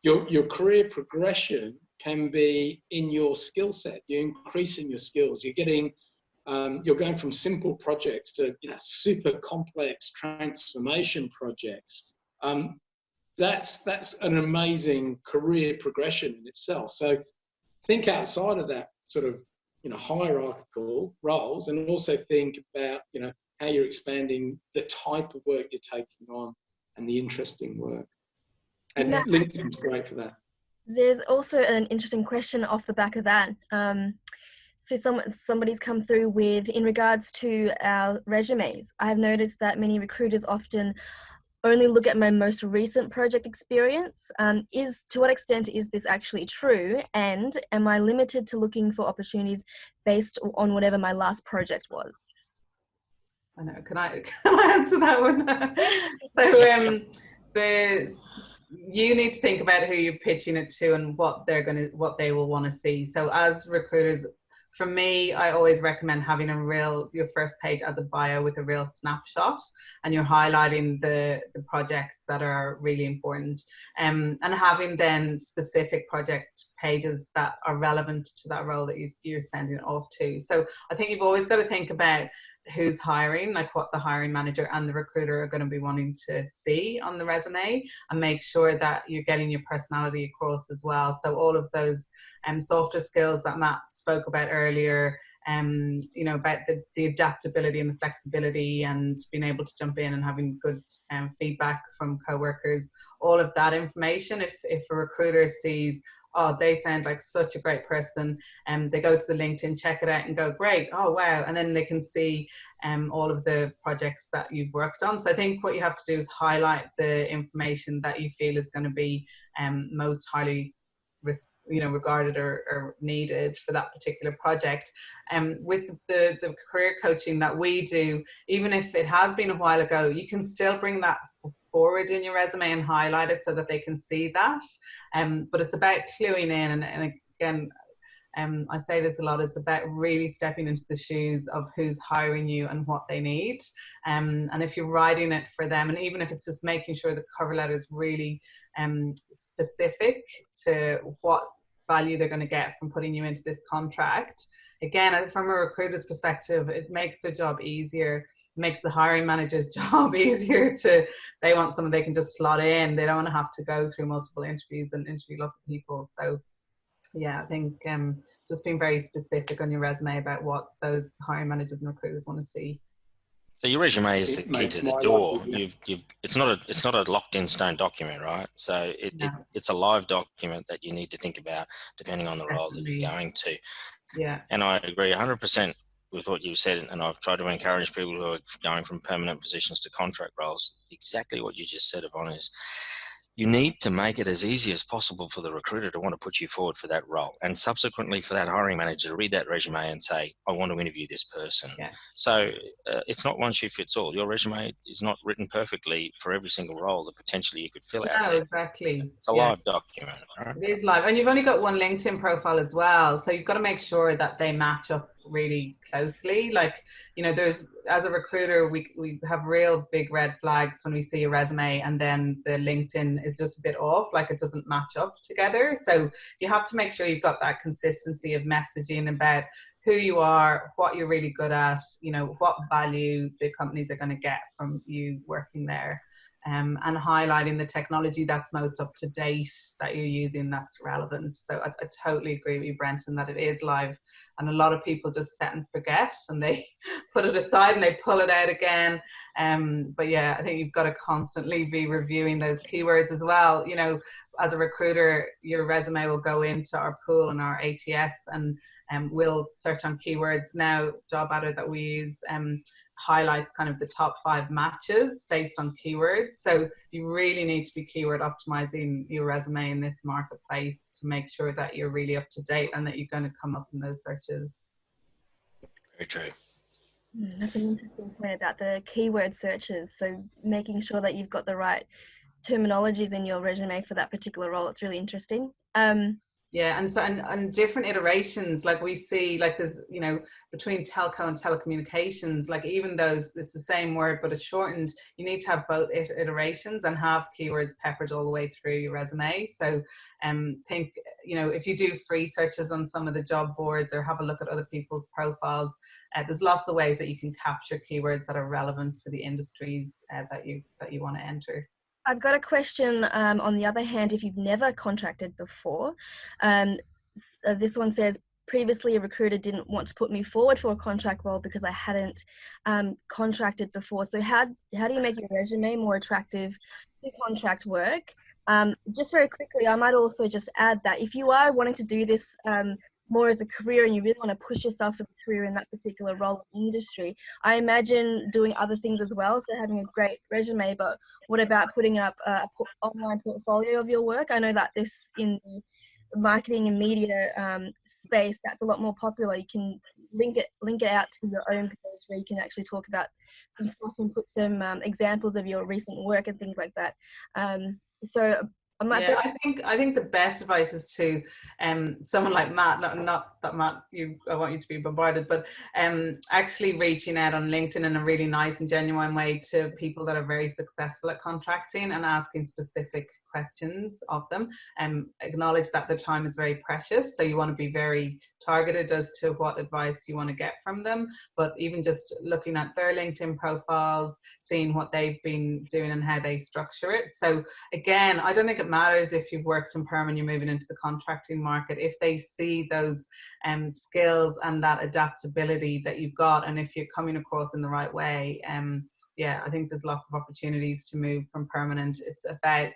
Your career progression can be in your skill set. You're increasing your skills. You're getting you're going from simple projects to, you know, super complex transformation projects. That's an amazing career progression in itself. So think outside of that sort of, you know, hierarchical roles, and also think about, you know, how you're expanding the type of work you're taking on and the interesting work. And LinkedIn's great for that. There's also an interesting question off the back of that. So somebody's come through with, in regards to our resumes, I've noticed that many recruiters often only look at my most recent project experience. To what extent is this actually true? And am I limited to looking for opportunities based on whatever my last project was? I know, can I answer that one? So you need to think about who you're pitching it to and what they will want to see. So as recruiters, for me, I always recommend having your first page as a bio with a real snapshot, and you're highlighting the projects that are really important, and having then specific project pages that are relevant to that role that you're sending it off to. So I think you've always got to think about who's hiring, like what the hiring manager and the recruiter are going to be wanting to see on the resume, and make sure that you're getting your personality across as well. So all of those softer skills that Matt spoke about earlier, you know, about the adaptability and the flexibility and being able to jump in and having good feedback from coworkers, all of that information, if a recruiter sees, oh, they sound like such a great person, and they go to the LinkedIn, check it out and go, great, oh wow, and then they can see all of the projects that you've worked on. So I think what you have to do is highlight the information that you feel is going to be most highly regarded or needed for that particular project. With the career coaching that we do, even if it has been a while ago, you can still bring that forward in your resume and highlight it so that they can see that. But it's about cluing in, and again, I say this a lot, it's about really stepping into the shoes of who's hiring you and what they need. And if you're writing it for them, and even if it's just making sure the cover letter is really specific to what value they're going to get from putting you into this contract. Again, from a recruiter's perspective, it makes their job easier, makes the hiring manager's job easier. They want someone they can just slot in. They don't want to have to go through multiple interviews and interview lots of people. So yeah, I think just being very specific on your resume about what those hiring managers and recruiters want to see. So your resume is the key to the door. It's not a locked in stone document, right? So it's a live document that you need to think about depending on the role that you're going to. Yeah. And I agree 100% with what you said, and I've tried to encourage people who are going from permanent positions to contract roles. Exactly what you just said, Yvonne, is you need to make it as easy as possible for the recruiter to want to put you forward for that role, and subsequently for that hiring manager to read that resume and say, I want to interview this person. Yeah. So it's not one shoe fits all. Your resume is not written perfectly for every single role that potentially you could fill out. No, there. exactly. It's a live document. Right? It is live. And you've only got one LinkedIn profile as well. So you've got to make sure that they match up really closely. Like, you know, as a recruiter, we have real big red flags when we see a resume and then the LinkedIn is just a bit off, like it doesn't match up together. So you have to make sure you've got that consistency of messaging about who you are, what you're really good at, you know, what value the companies are going to get from you working there. And highlighting the technology that's most up to date that you're using that's relevant. So I totally agree with you, Brenton, that it is live, and a lot of people just set and forget and they put it aside and they pull it out again. But yeah, I think you've got to constantly be reviewing those keywords as well. You know, as a recruiter, your resume will go into our pool and our ATS, and we'll search on keywords. Now, Job Adder that we use highlights kind of the top 5 matches based on keywords. So you really need to be keyword optimizing your resume in this marketplace to make sure that you're really up to date and that you're going to come up in those searches. Very true. That's an interesting point about the keyword searches. So making sure that you've got the right terminologies in your resume for that particular role. It's really interesting. Yeah, and so and different iterations, like we see, like there's, you know, between telco and telecommunications, like even those, it's the same word but it's shortened. You need to have both iterations and have keywords peppered all the way through your resume. So think, you know, if you do free searches on some of the job boards or have a look at other people's profiles, there's lots of ways that you can capture keywords that are relevant to the industries that you want to enter. I've got a question on the other hand, if you've never contracted before. This one says, previously a recruiter didn't want to put me forward for a contract role because I hadn't contracted before. So how do you make your resume more attractive to contract work? Just very quickly, I might also just add that if you are wanting to do this more as a career and you really want to push yourself as a career in that particular role in industry, I imagine doing other things as well. So having a great resume, but what about putting up an online portfolio of your work? I know that this in the marketing and media space, that's a lot more popular. You can link it out to your own page where you can actually talk about some stuff and put some examples of your recent work and things like that. So yeah, I think the best advice is to someone like Matt, not that Matt, I want you to be bombarded, but actually reaching out on LinkedIn in a really nice and genuine way to people that are very successful at contracting and asking specific questions of them, and acknowledge that their time is very precious. So you want to be very targeted as to what advice you want to get from them, but even just looking at their LinkedIn profiles, seeing what they've been doing and how they structure it. So again, I don't think it matters if you've worked in perm and you're moving into the contracting market. If they see those skills and that adaptability that you've got, and if you're coming across in the right way, yeah, I think there's lots of opportunities to move from permanent. It's about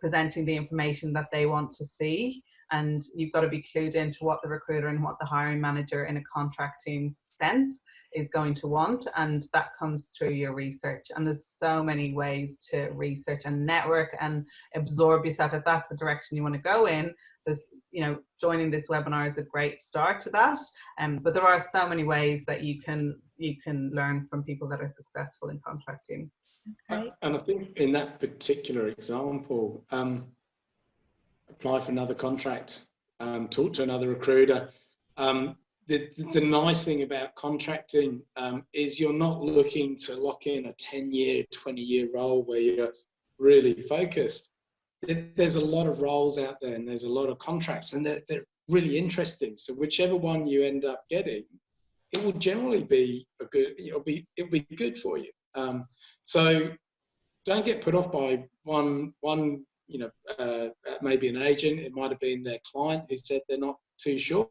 presenting the information that they want to see, and you've got to be clued into what the recruiter and what the hiring manager in a contracting sense is going to want, and that comes through your research. And there's so many ways to research and network and absorb yourself. If that's the direction you want to go in, this, you know, joining this webinar is a great start to that. But there are so many ways that you can learn from people that are successful in contracting. Okay. And I think in that particular example, apply for another contract, talk to another recruiter. The nice thing about contracting is you're not looking to lock in a 10-year, 20-year role where you're really focused. there's a lot of roles out there, and there's a lot of contracts, and they're really interesting. So whichever one you end up getting, it will generally be a good. It'll be good for you. So don't get put off by one. Maybe an agent. It might have been their client who said they're not too sure.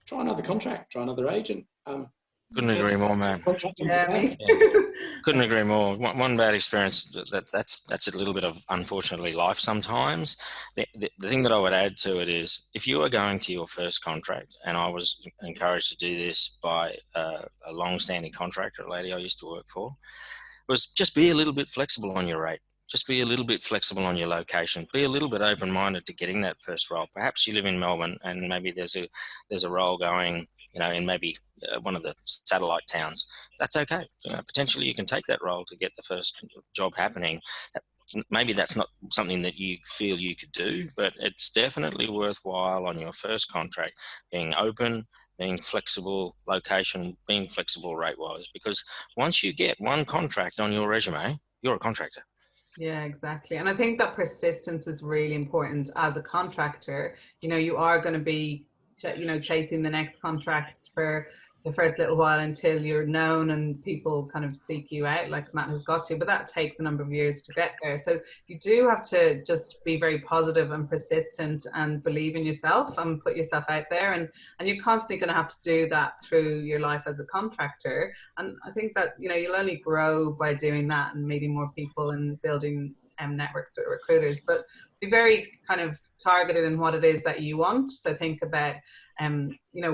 Try another contract. Try another agent. Couldn't agree more, man. Yeah, Couldn't agree more. One bad experience, that's a little bit of, unfortunately, life sometimes. The thing that I would add to it is, if you are going to your first contract, and I was encouraged to do this by a long-standing contractor, a lady I used to work for, was just be a little bit flexible on your rate. Just be a little bit flexible on your location. Be a little bit open-minded to getting that first role. Perhaps you live in Melbourne, and maybe there's a role going, in maybe one of the satellite towns. That's okay. Potentially you can take that role to get the first job happening. Maybe that's not something that you feel you could do, but it's definitely worthwhile on your first contract being open, being flexible location, being flexible rate-wise, because once you get one contract on your resume, you're a contractor. Yeah, exactly. And I think that persistence is really important as a contractor. You are going to be, chasing the next contracts for the first little while until you're known and people kind of seek you out, like Matt has got to, but that takes a number of years to get there. So you do have to just be very positive and persistent and believe in yourself and put yourself out there. And you're constantly going to have to do that through your life as a contractor. And I think that, you'll only grow by doing that and meeting more people and building networks with recruiters, but be very kind of targeted in what it is that you want. So think about,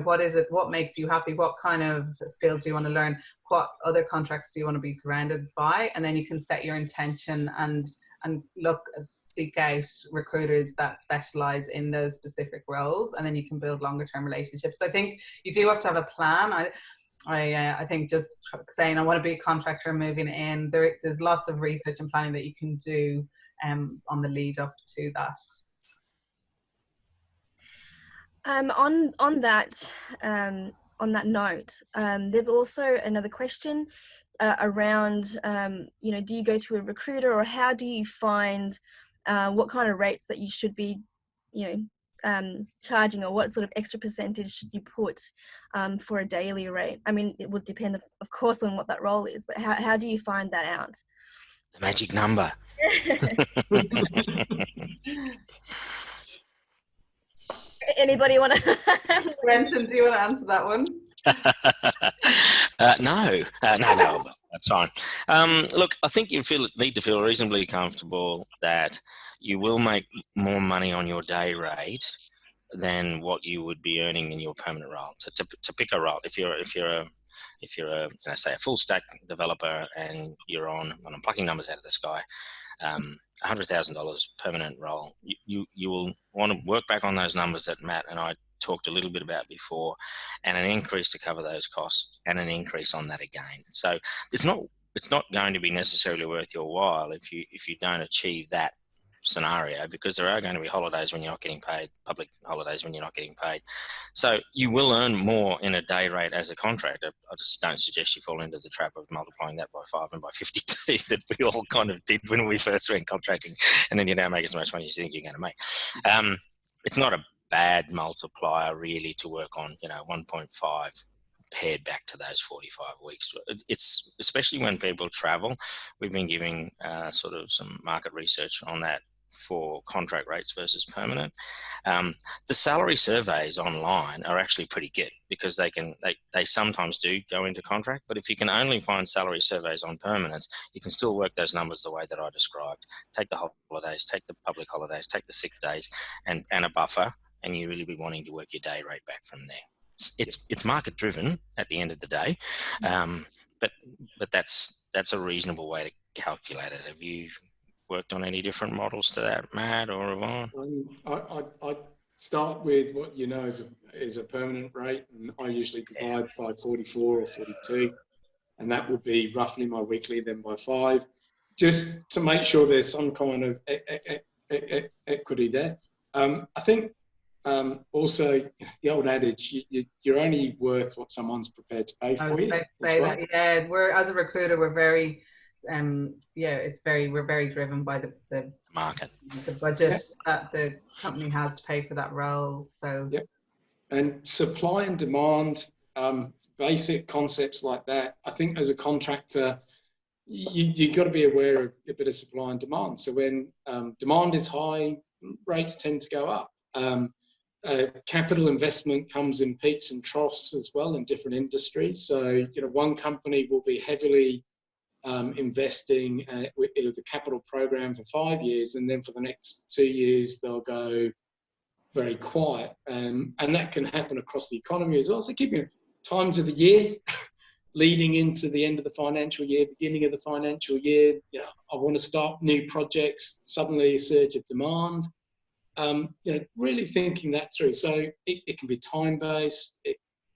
what is it, what makes you happy, what kind of skills do you want to learn, what other contracts do you want to be surrounded by, and then you can set your intention and seek out recruiters that specialize in those specific roles, and then you can build longer term relationships. So I think you do have to have a plan. I think just saying I want to be a contractor and moving in, there's lots of research and planning that you can do on the lead up to that. On that note, there's also another question around, do you go to a recruiter, or how do you find what kind of rates that you should be, charging, or what sort of extra percentage should you put for a daily rate? I mean, it would depend, of course, on what that role is, but how do you find that out? The magic number. Anybody want to? Brenton, do you want to answer that one? No, that's fine. Look, I think you need to feel reasonably comfortable that you will make more money on your day rate than what you would be earning in your permanent role. So to pick a role, if you're a say a full stack developer and you're on, and I'm plucking numbers out of the sky, $100,000 permanent role, you will want to work back on those numbers that Matt and I talked a little bit about before, and an increase to cover those costs, and an increase on that again. So it's not going to be necessarily worth your while if you don't achieve that scenario, because there are going to be holidays when you're not getting paid, public holidays when you're not getting paid. So you will earn more in a day rate as a contractor. I just don't suggest you fall into the trap of multiplying that by 5 and by 52 that we all kind of did when we first went contracting, and then you don't make as much money as you think you're going to make. It's not a bad multiplier really to work on, 1.5 paired back to those 45 weeks. It's especially when people travel. We've been giving sort of some market research on that for contract rates versus permanent. The salary surveys online are actually pretty good, because they sometimes do go into contract, but if you can only find salary surveys on permanents, you can still work those numbers the way that I described. Take the holidays, take the public holidays, take the sick days, and a buffer, and you really be wanting to work your day rate back from there. It's market driven at the end of the day, but that's a reasonable way to calculate it. Have you worked on any different models to that, Matt or Yvonne? I start with what is a permanent rate, and I usually divide by 44 or 42, and that would be roughly my weekly, then by 5, just to make sure there's some kind of equity there. I think also the old adage, you're only worth what someone's prepared to pay for you. Say that, yeah. We're, as a recruiter, we're very yeah, we're very driven by the market, the budget that the company has to pay for that role. So and supply and demand, basic concepts like that. I think as a contractor, you've got to be aware of a bit of supply and demand. So when demand is high, rates tend to go up. Capital investment comes in peaks and troughs as well in different industries. So, one company will be heavily investing with the capital program for 5 years, and then for the next 2 years, they'll go very quiet. And that can happen across the economy as well. So keep times of the year, leading into the end of the financial year, beginning of the financial year, I want to start new projects, suddenly a surge of demand, really thinking that through. So it can be time-based,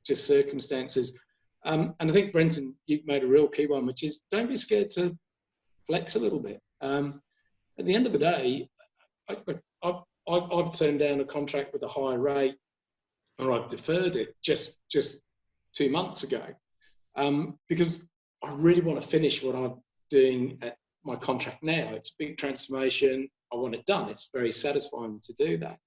just circumstances. And I think, Brenton, you've made a real key one, which is don't be scared to flex a little bit. At the end of the day, I've turned down a contract with a higher rate, or I've deferred it just 2 months ago. Because I really want to finish what I'm doing at my contract now. It's a big transformation. I want it done. It's very satisfying to do that.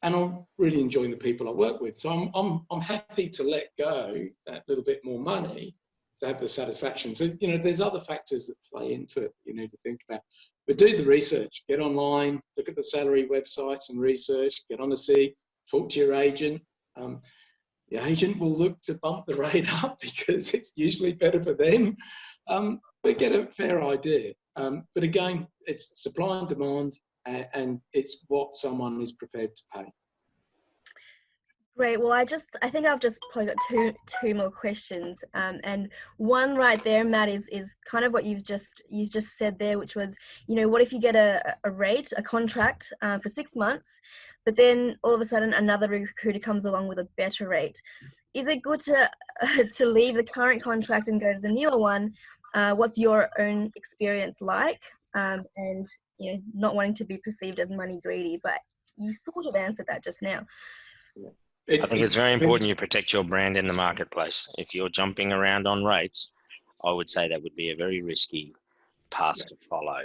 And I'm really enjoying the people I work with. So I'm happy to let go that little bit more money to have the satisfaction. So, there's other factors that play into it you need to think about. But do the research. Get online, look at the salary websites and research, get on the seat, talk to your agent. The agent will look to bump the rate up because it's usually better for them, but get a fair idea. But again, it's supply and demand, and it's what someone is prepared to pay. Great. Well, I think I've just probably got two more questions. And one right there, Matt, is kind of what you've just said there, which was, what if you get a contract for 6 months, but then all of a sudden another recruiter comes along with a better rate? Is it good to leave the current contract and go to the newer one? What's your own experience like? And not wanting to be perceived as money greedy, but you sort of answered that just now. I think it's very important you protect your brand in the marketplace. If you're jumping around on rates, I would say that would be a very risky path to follow.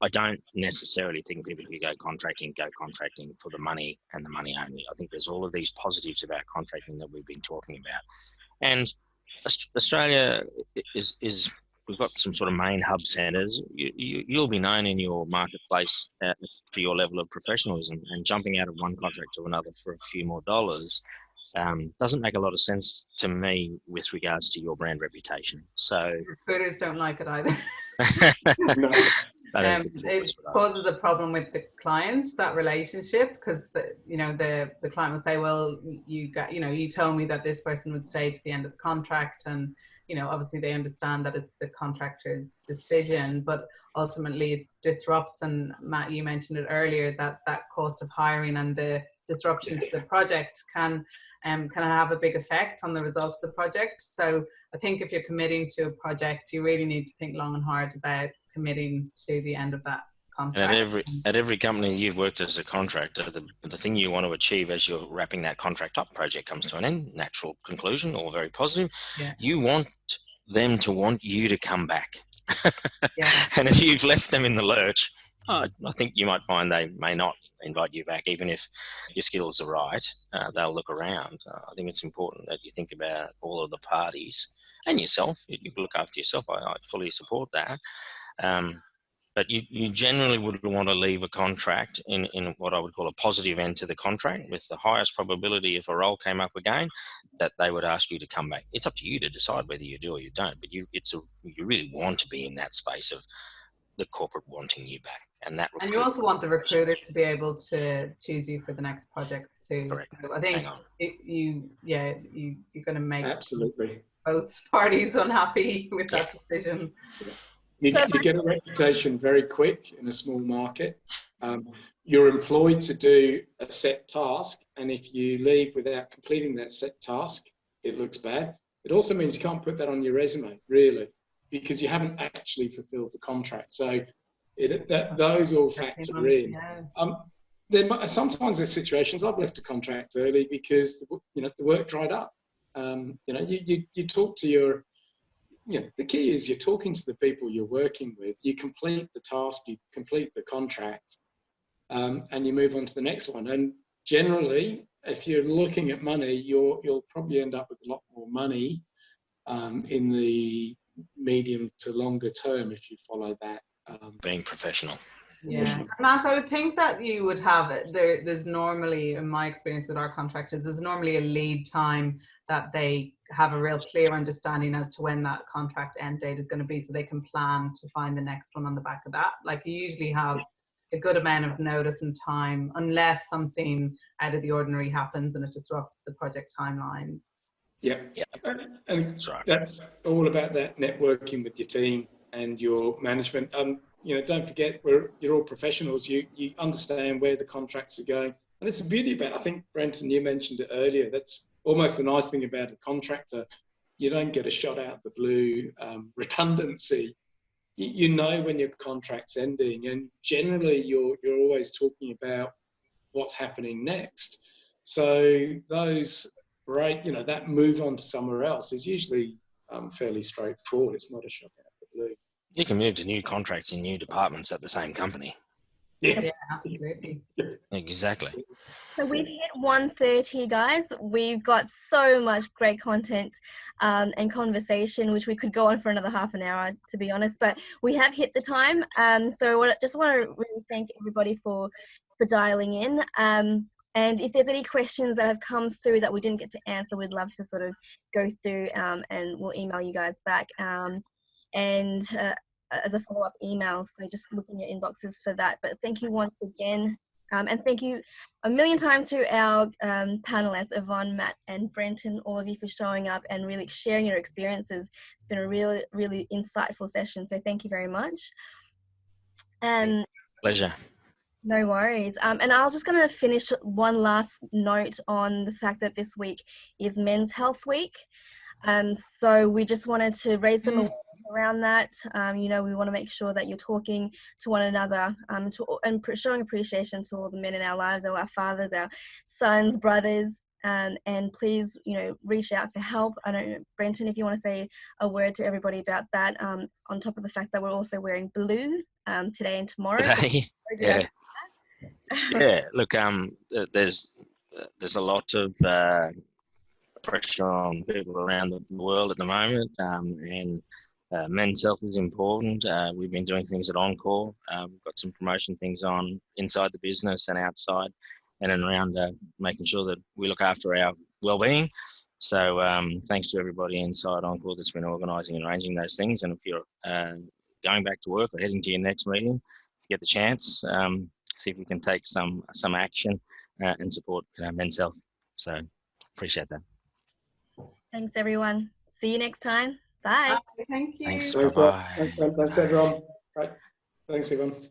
I don't necessarily think people who go contracting for the money and the money only. I think there's all of these positives about contracting that we've been talking about. And Australia is we've got some sort of main hub centres. You'll be known in your marketplace for your level of professionalism, and jumping out of one contract to another for a few more dollars doesn't make a lot of sense to me with regards to your brand reputation. So recruiters don't like it either. No. It causes a problem with the client, that relationship, because the client will say, well, you told me that this person would stay to the end of the contract, and obviously they understand that it's the contractor's decision, but ultimately it disrupts. And Matt, you mentioned it earlier, that cost of hiring and the disruption to the project can have a big effect on the result of the project. So I think if you're committing to a project, you really need to think long and hard about committing to the end of that contract. And at every company you've worked as a contractor, the thing you want to achieve as you're wrapping that contract up, project comes to an end, natural conclusion, or very positive. Yeah. You want them to want you to come back. Yeah. And if you've left them in the lurch, I think you might find they may not invite you back, even if your skills are right. They'll look around. I think it's important that you think about all of the parties and yourself. You look after yourself. I fully support that. But you generally would want to leave a contract in what I would call a positive end to the contract, with the highest probability, if a role came up again, that they would ask you to come back. It's up to you to decide whether you do or you don't, but you really want to be in that space of the corporate wanting you back. And you also want the recruiter to be able to choose you for the next project too. Correct. So I think you're going to make absolutely both parties unhappy with that decision. You get a reputation very quick in a small market. You're employed to do a set task, and if you leave without completing that set task, it looks bad. It also means you can't put that on your resume, really, because you haven't actually fulfilled the contract. So those all factor in. Yeah. Sometimes there's situations I've left a contract early because the work dried up. You talk to the key is you're talking to the people you're working with. You complete the task, you complete the contract, and you move on to the next one. And generally, if you're looking at money, you'll probably end up with a lot more money in the medium to longer term if you follow that. Being professional. Yeah, Matt, I would think that you would have it. There's normally, in my experience with our contractors, there's normally a lead time that they have a real clear understanding as to when that contract end date is going to be, so they can plan to find the next one on the back of that. Like, you usually have a good amount of notice and time, unless something out of the ordinary happens and it disrupts the project timelines. Yeah, and That's right. That's all about that networking with your team and your management. Don't forget, you're all professionals. You understand where the contracts are going, and it's the beauty about. I think Brenton, you mentioned it earlier. That's almost the nice thing about a contractor. You don't get a shot out the blue redundancy. You know when your contract's ending, and generally you're always talking about what's happening next. So those that move on to somewhere else is usually fairly straightforward. It's not a shot out the blue. You can move to new contracts in new departments at the same company. Yeah, Absolutely. Exactly. So we've hit 1:30, guys. We've got so much great content and conversation, which we could go on for another half an hour, to be honest. But we have hit the time. So I just want to really thank everybody for dialing in. And if there's any questions that have come through that we didn't get to answer, we'd love to sort of go through and we'll email you guys back. As a follow-up email, so just look in your inboxes for that. But thank you once again, and thank you a million times to our panelists, Yvonne, Matt and Brenton, all of you for showing up and really sharing your experiences. It's been a really, really insightful session, so thank you very much. Pleasure. No worries. And I was just going to finish one last note on the fact that this week is Men's Health Week. So we just wanted to raise some awareness around that. We want to make sure that you're talking to one another and showing appreciation to all the men in our lives, all our fathers, our sons, brothers, and please, reach out for help. I don't know, Brenton, if you want to say a word to everybody about that, on top of the fact that we're also wearing blue today and tomorrow. Today, yeah. Yeah, look, there's a lot of pressure on people around the world at the moment, and men's health is important. We've been doing things at Oncore. We've got some promotion things on inside the business and outside, and around making sure that we look after our well-being. So thanks to everybody inside Oncore that's been organising and arranging those things. And if you're going back to work or heading to your next meeting, if you get the chance, see if we can take some action and support men's health. So appreciate that. Thanks, everyone. See you next time. Bye. Thank you. Thanks. Thanks, Bye-bye. Thanks everyone. Right. Thanks, everyone.